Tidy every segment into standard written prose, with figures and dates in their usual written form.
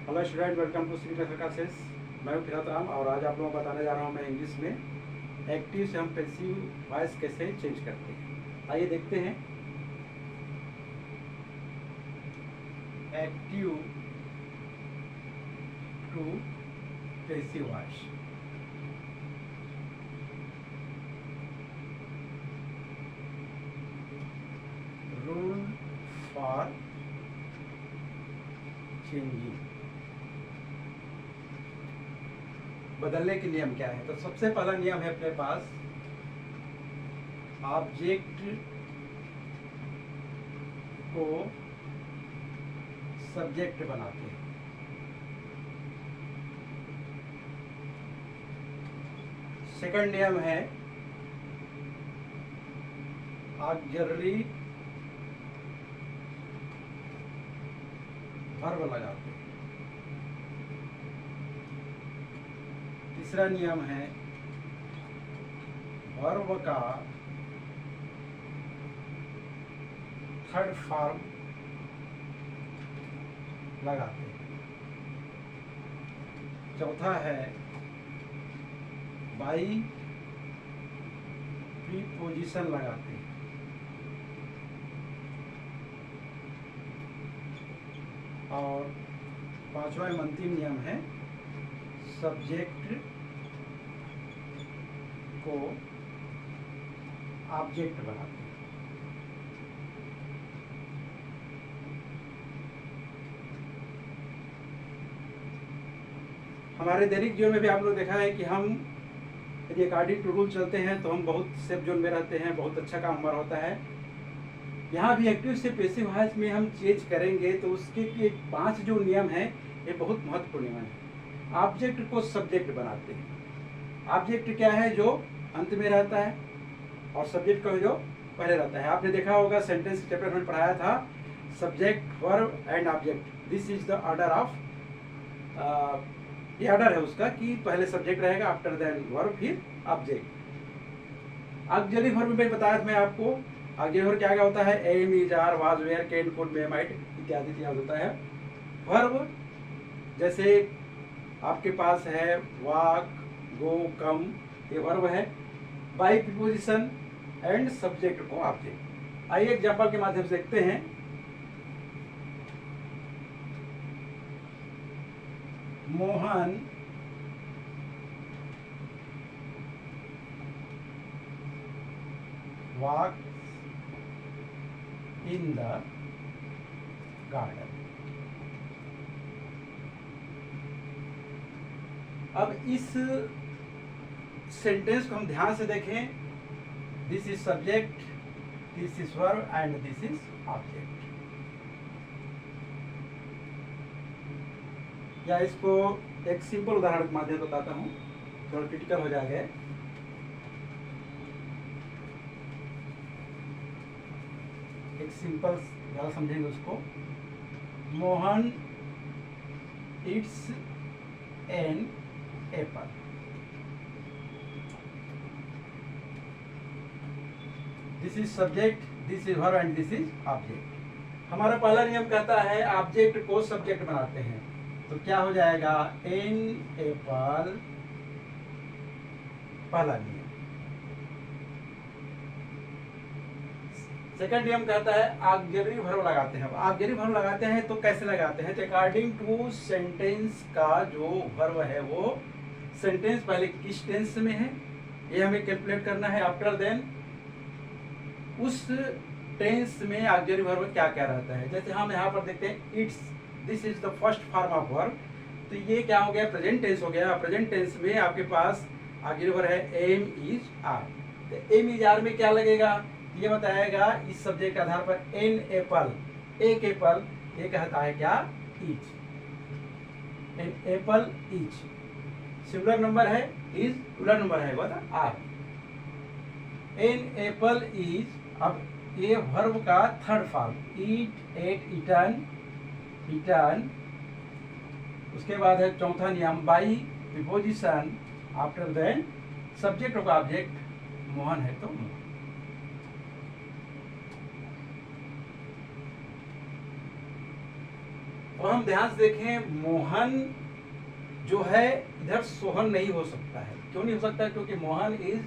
Hello student, welcome to Shri classes. मैं हूं फिरात राम और आज आप लोगों को बताने जा रहा हूं मैं इंग्लिश में एक्टिव से हम पैसिव वॉइस कैसे चेंज करते हैं। आइए देखते हैं। Active to passive voice. Rule for changing, बदलने के नियम क्या है? तो सबसे पहला नियम है अपने पास ऑब्जेक्ट को सब्जेक्ट बनाते हैं। सेकंड नियम है ऑक्सिलरी वर्ब लगाते हैं। तीसरा नियम है वर्ब का थर्ड फॉर्म लगाते हैं। चौथा है बाई प्रीपोजिशन लगाते हैं। और पांचवा एवं अंतिम नियम है सब्जेक्ट को ऑब्जेक्ट बनाते हैं। हमारे दैनिक जीवन में भी आप लोग देखा है कि हम यदि अकॉर्डिंग टू रूल चलते हैं तो हम बहुत सेफ जोन में रहते हैं, बहुत अच्छा काम हमारा होता है। यहाँ भी एक्टिव से पैसिव वॉइस में हम चेंज करेंगे तो उसके के 5 जो नियम हैं ये बहुत महत्वपूर्ण नियम है। ऑब्जेक्ट को सब्जेक्ट बनाते हैं। ऑब्जेक्ट क्या है? जो अंत में रहता है, और सब्जेक्ट का जो पहले रहता है। आपने देखा होगा सेंटेंस चैप्टर में पढ़ाया था subject verb and object, this is the order of, ये ऑर्डर है उसका कि पहले सब्जेक्ट रहेगा, आफ्टर देन वर्ब, फिर ऑब्जेक्ट। ऑक्सिलरी वर्ब में बताया मैं आपको ऑक्सिलरी वर्ब क्या क्या होता है? Am, is, are, was, were, can, could, may, might इत्यादि याद होता है। वर्ब जैसे आपके पास है वॉक, गो, कम, ये वर्ब है। बाई प्रीपोजिशन एंड सब्जेक्ट को ऑब्जेक्ट। आइए एग्जांपल के माध्यम से देखते हैं। Mohan walk in the garden. अब इस सेंटेंस को हम ध्यान से देखें। This is subject, this is verb and this is object. या इसको एक सिंपल उदाहरण के माध्यम से बताता हूँ, थोड़ा क्रिटिकल हो जाएगा। एक सिंपल ज़्यादा समझेंगे उसको। Mohan it's an apple. This is subject, this is verb and this is object. हमारा पहला नियम कहता है ऑब्जेक्ट को सब्जेक्ट बनाते हैं, तो क्या हो जाएगा? एन एप्पल पहला नियम। सेकंड नियम कहता है ऑक्सिलरी वर्ब लगाते हैं। ऑक्सिलरी वर्ब लगाते हैं तो कैसे लगाते हैं? तो अकॉर्डिंग टू सेंटेंस का जो वर्ब है वो सेंटेंस पहले किस टेंस में है ये हमें कैलकुलेट करना है। आफ्टर देन उस टेंस में ऑक्सिलरी वर्ब क्या क्या रहता है। जैसे हम यहाँ पर देखते हैं it's, this is the first form of verb, तो ये क्या हो गया? प्रेजेंट टेंस हो गया। प्रेजेंट टेंस में आपके पास ऑक्सिलरी वर्ब है एम, इज, आर। तो एम, इज, आर में क्या लगेगा? ये बताएगा इस सब्जेक्ट के आधार पर एन एप्पल, एक एप्पल, ये कहता है क्या? Each. An apple each singular number है, इज प्लूरल नंबर है, बता आर। एन एप्पल इज, अब ये वर्ब का third form, eat, ate, eaten, eaten. उसके बाद है चौथा नियम by preposition, after then subject of object. Mohan है तो मोहन। और हम ध्यान से देखें, मोहन जो है इधर सोहन नहीं हो सकता है। क्यों नहीं हो सकता? क्योंकि Mohan is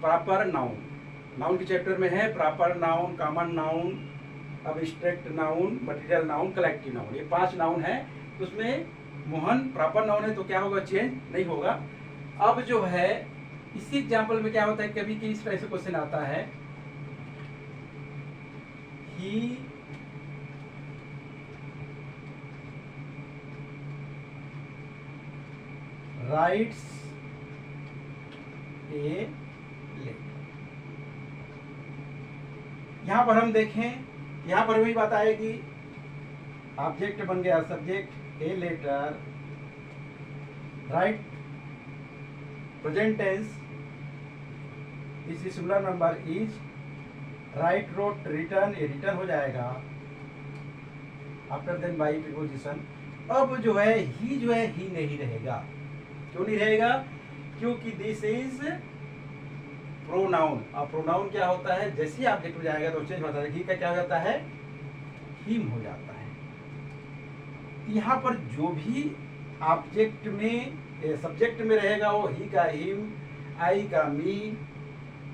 proper noun. Noun के चैप्टर में है proper noun, common noun, abstract noun, material noun, collective noun, ये 5 नाउन है। तो उसमें मोहन प्रॉपर नाउन है, तो क्या होगा? चेंज नहीं होगा। अब जो है इसी एग्जाम्पल में क्या होता है, कभी कि इस तरह से क्वेश्चन आता है, ही राइट्स ए लेटर। यहां पर हम देखें, यहां पर वही बात आएगी, ऑब्जेक्ट बन गया subject, a letter, write present tense, this is singular number is, write wrote written, ये रिटर्न हो जाएगा आफ्टर देन बाई प्रीपोजिशन। अब जो है ही नहीं रहेगा। क्यों नहीं रहेगा? क्योंकि दिस इज प्रोनाउन, और प्रोनाउन क्या होता है? जैसे ही ऑब्जेक्ट हो जाएगा तो चेंज होता है, ही का क्या हो जाता है? हिम हो जाता है। यहाँ पर जो भी ऑब्जेक्ट में सब्जेक्ट में रहेगा वो ही का हिम, आई का मी,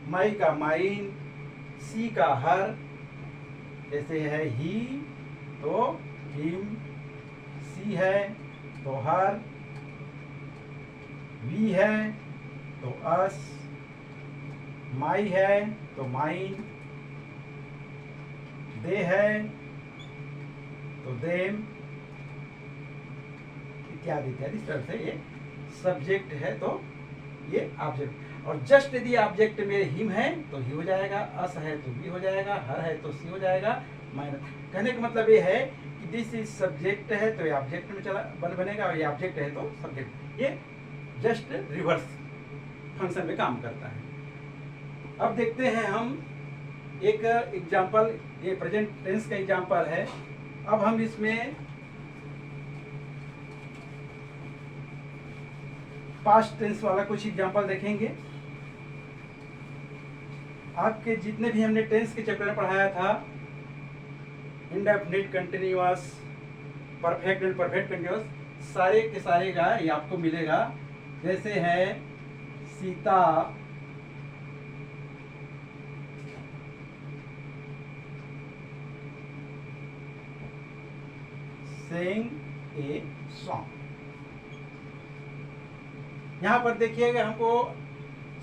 माई का माइन, सी का हर। जैसे है ही तो हिम, सी है तो हर, वी है तो अस, माई है तो माइन, दे है तो देम, इत्यादि इत्यादि। इस तरह से ये सब्जेक्ट है तो ये ऑब्जेक्ट। और जस्ट यदि ऑब्जेक्ट में हिम है तो ही हो जाएगा, अस है तो वी हो जाएगा, हर है तो सी हो जाएगा, माइनस। कहने का मतलब ये है कि दिस इज सब्जेक्ट है तो ये ऑब्जेक्ट में चला बनेगा, और ये ऑब्जेक्ट है तो सब्जेक्ट। ये जस्ट रिवर्स फंक्शन में काम करता है। अब देखते हैं हम एक एग्जाम्पल, ये प्रेजेंट टेंस का एग्जाम्पल है। अब हम इसमें पास्ट टेंस वाला कुछ एग्जाम्पल देखेंगे। आपके जितने भी हमने टेंस के चैप्टर में पढ़ाया था, indefinite, continuous, perfect and perfect continuous, सारे के सारे का ये आपको मिलेगा। जैसे है सीता sang a song। यहाँ पर देखिएगा, हमको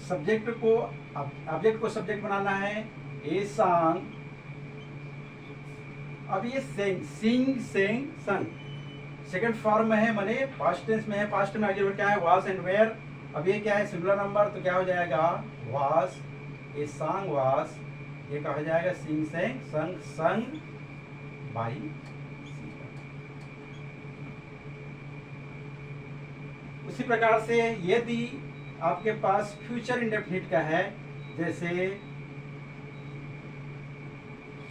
सब्जेक्ट को ऑब्जेक्ट को सब्जेक्ट बनाना है, ए सॉन्ग। अब ये सिंग, सेंग, संग सेकंड फॉर्म में है, माने पास्ट टेंस में है। पास्ट में आगे क्या है? Was and were. अब ये क्या है? सिंगुलर नंबर, तो क्या हो जाएगा? वाज, ए सॉन्ग वाज, ये क्या हो जाएगा? सिंग, सेंग, संग, संग बाई। उसी प्रकार से यदि आपके पास फ्यूचर इंडेफिनिट का है, जैसे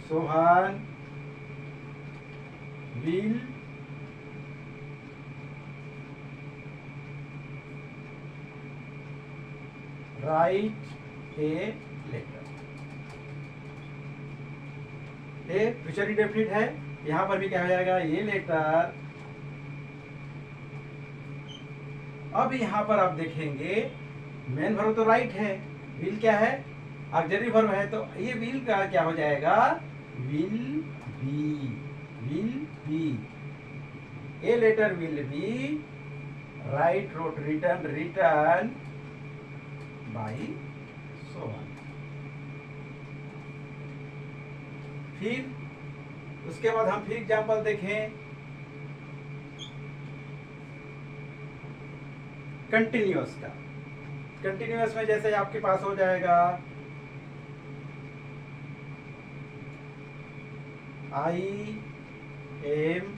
Sohan will write a letter, ये फ्यूचर इंडेफिनिट है। यहां पर भी क्या हो जाएगा? ये लेटर। अब यहाँ पर आप देखेंगे मेन वर्ब तो राइट है, विल क्या है? ऑक्सिलरी वर्ब है, तो ये विल का क्या हो जाएगा? Will be, will be. A letter will be write wrote written, written by so on. फिर उसके बाद हम फिर एग्जाम्पल देखें कंटिन्यूअस का। कंटिन्यूअस में जैसे आपके पास हो जाएगा I am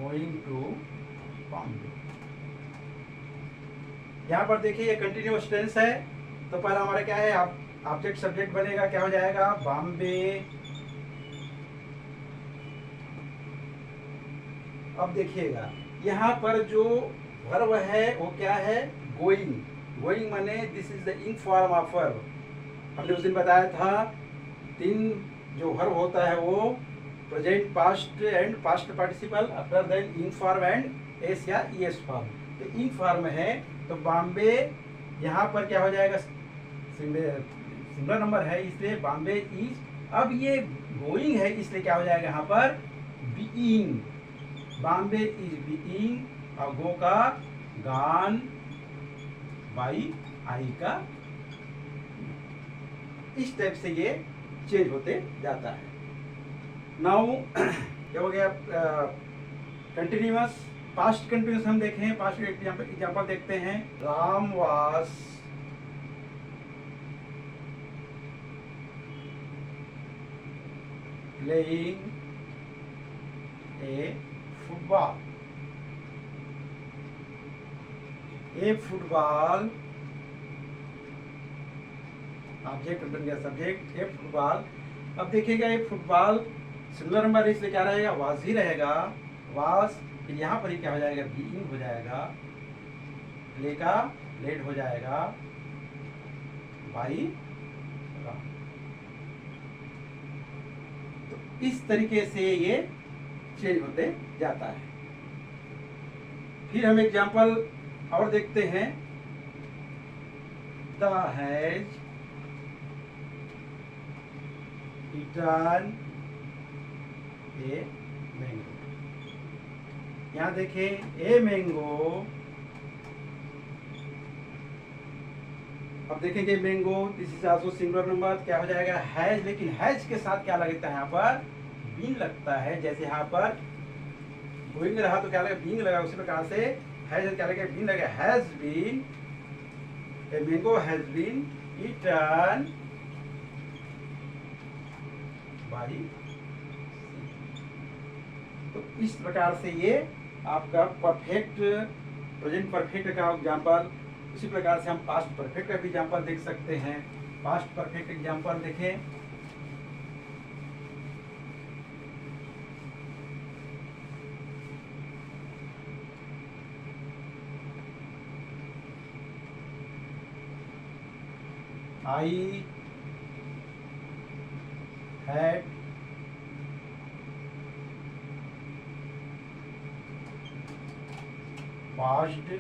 going to Bombay. यहां पर देखिए ये कंटिन्यूअस टेंस है, तो पहला हमारा क्या है? ऑब्जेक्ट सब्जेक्ट बनेगा, क्या हो जाएगा? बॉम्बे। अब देखिएगा यहाँ पर जो वर्ब है वो क्या है? गोइंग। गोइंग माने दिस इज द इंग फॉर्म ऑफ वर्ब। हमने उस दिन बताया था 3 जो वर्ब होता है वो present, past and past participle, after then ing form and s या ईएस फॉर्म। तो इन फॉर्म है तो बॉम्बे यहाँ पर क्या हो जाएगा, सिंगुलर नंबर है इसलिए बॉम्बे इज। अब ये गोइंग है इसलिए क्या हो जाएगा यहाँ पर बीइंग, बॉम्बे इज बीइंग। और गो का गान, बाई आई का। इस टाइप से ये चेंज होते जाता है। नाउ क्या हो गया कंटिन्यूअस। पास्ट कंटिन्यूअस हम देखें, पास्ट एग्जांपल देखते हैं। Ram was playing a football. A football object बन गया सब्जेक्ट, ए फुटबॉल। अब देखिएगा ये फुटबॉल सिंगुलर नंबर इसलिए क्या रहेगा, वाज ही रहेगा, वाज। फिर यहाँ पर ही क्या हो जाएगा, बीइंग हो जाएगा, प्ले का प्लेड हो जाएगा, बाई राम। तो इस तरीके से ये चेंज होते जाता है। फिर हम एग्जाम्पल और देखते हैं। The has eaten a mango. यहाँ देखें ए मैंगो। अब देखेंगे mango this is also singular number, क्या हो जाएगा हैज। लेकिन हैज के साथ क्या लगता है यहाँ पर, बीन लगता है। जैसे यहाँ पर गोइंग रहा तो क्या लगा, बीइंग लगा। उसी प्रकार से हैज क्या लगा, बीन लगा। Has been a mango has been eaten by. तो इस प्रकार से ये आपका परफेक्ट प्रेजेंट परफेक्ट का एग्जांपल। उसी प्रकार से हम पास्ट परफेक्ट का भी एग्जांपल देख सकते हैं। पास्ट परफेक्ट एग्जांपल देखें। आई had passed the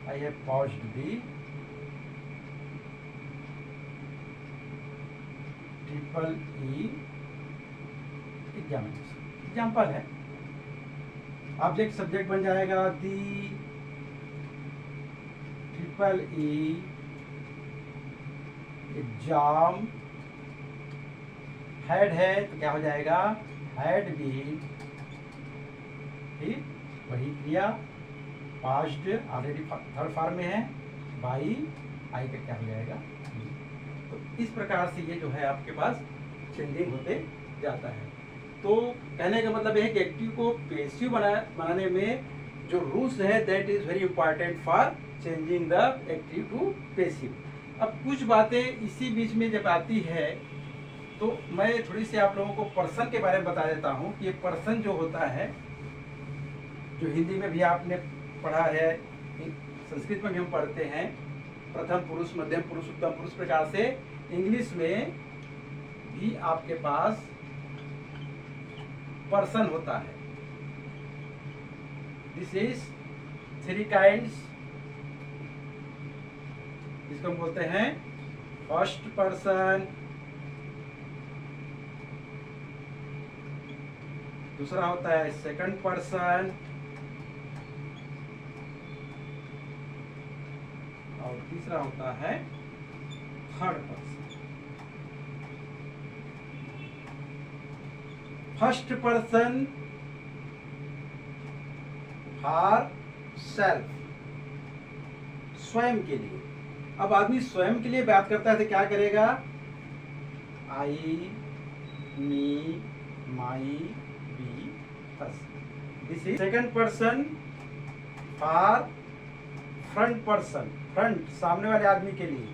I have passed the triple E example है। ऑब्जेक्ट सब्जेक्ट बन जाएगा दी ट्रिपल ई एग्जाम। हैड है तो क्या हो जाएगा हैड बीन। ठीक, वही क्रिया पास्ट ऑलरेडी थर्ड फॉर्म में है, बाई आई का क्या हो जाएगा। तो इस प्रकार से ये जो है आपके पास चेंजिंग होते जाता है। तो कहने का मतलब है कि एक्टिव को पैसिव बनाने में जो रूल्स है that is very important for changing the active to passive. अब कुछ बातें इसी बीच में जब आती है तो मैं थोड़ी सी आप लोगों को पर्सन के बारे में बता देता हूँ कि ये पर्सन जो होता है, जो हिंदी में भी आपने पढ़ा है, संस्कृत में भी हम पढ़ते हैं, प्रथम पुरुष, मध्यम पुरुष, उत्तम पुरुष प्रकार से इंग्लिश में भी आपके पास पर्सन होता है। This is 3 kinds. इसको हम बोलते हैं फर्स्ट पर्सन, दूसरा होता है सेकंड पर्सन, और तीसरा होता है third person. First person for self, स्वयं के लिए। अब आदमी स्वयं के लिए बात करता है तो क्या करेगा, I, me, my, we, us. This is second person for front person, front सामने वाले आदमी के लिए।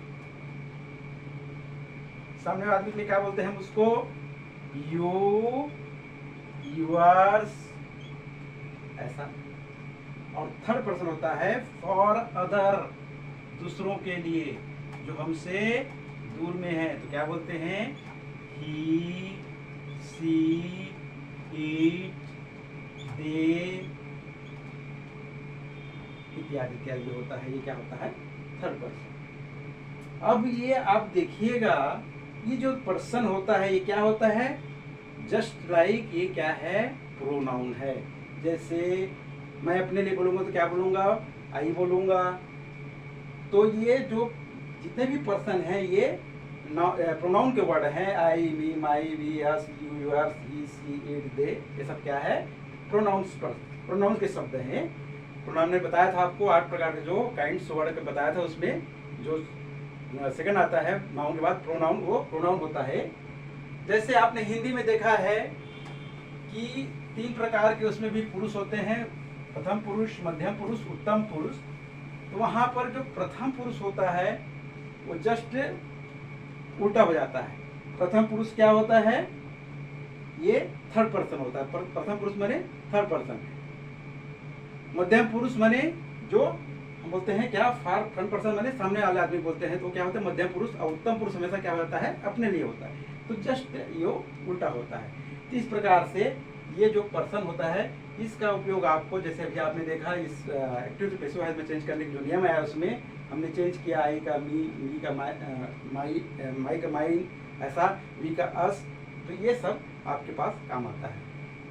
सामने वाले आदमी के लिए क्या बोलते हैं हम उसको, यू, yours, ऐसा। और थर्ड पर्सन होता है फॉर अदर, दूसरों के लिए, जो हमसे दूर में है, तो क्या बोलते हैं? ही, सी, इट, दे, इत्यादि इत्यादि जो होता है, ये क्या होता है? Third person. अब ये आप देखिएगा, ये जो पर्सन होता है ये क्या होता है? जस्ट लाइक ये क्या है? प्रोनाउन है। जैसे मैं अपने लिए बोलूंगा तो क्या बोलूंगा? आई बोलूंगा। तो ये जो जितने भी पर्सन हैं ये प्रोनाउन के वर्ड हैं। I, me, my, we, us, you, yours, he, she, it, they, ये सब क्या है? प्रोनाउंस पर प्रोनाउन के शब्द हैं। प्रोनाउन ने बताया था आपको 8 प्रकार के जो काइंड्स वर्ड का बताया था, उसमें जो सेकंड आता है नाउन के बाद प्रोनाउन, वो प्रोनाउन होता है। जैसे आपने हिंदी में देखा है कि 3 प्रकार के उसमें भी पुरुष होते हैं, प्रथम पुरुष, मध्यम पुरुष, उत्तम पुरुष। तो वहाँ पर जो प्रथम पुरुष होता है वो जस्ट उल्टा हो जाता है। प्रथम पुरुष क्या होता है? ये थर्ड पर्सन होता है। प्रथम पुरुष माने थर्ड पर्सन। मध्यम पुरुष माने जो हम बोलते हैं क्या? फ्रंट पर्सन माने सामने वाले आदमी बोलते हैं, तो क्या होता है? मध्यम पुरुष। और उत्तम पुरुष हमेशा क्या होता है? अपने लिए होता है। तो जस्ट ये उल्टा होता है। तो इस प्रकार से ये जो पर्सन होता है इसका उपयोग आपको, जैसे अभी आपने देखा इस एक्टिव टू पैसिव वॉइस में चेंज करने की जो नियम आया उसमें हमने चेंज किया आई का मी, मी का माई का माइन, ऐसा, वी का अस। तो ये सब आपके पास काम आता है।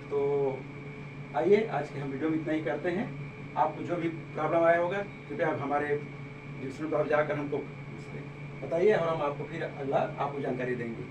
तो आइए आज के हम वीडियो में इतना ही करते हैं। आपको जो भी प्रॉब्लम आया होगा कृपया आप हमारे डिस्क्रिप्शन पर जाकर हमको बताइए और हम आपको फिर अगला आपको जानकारी देंगे।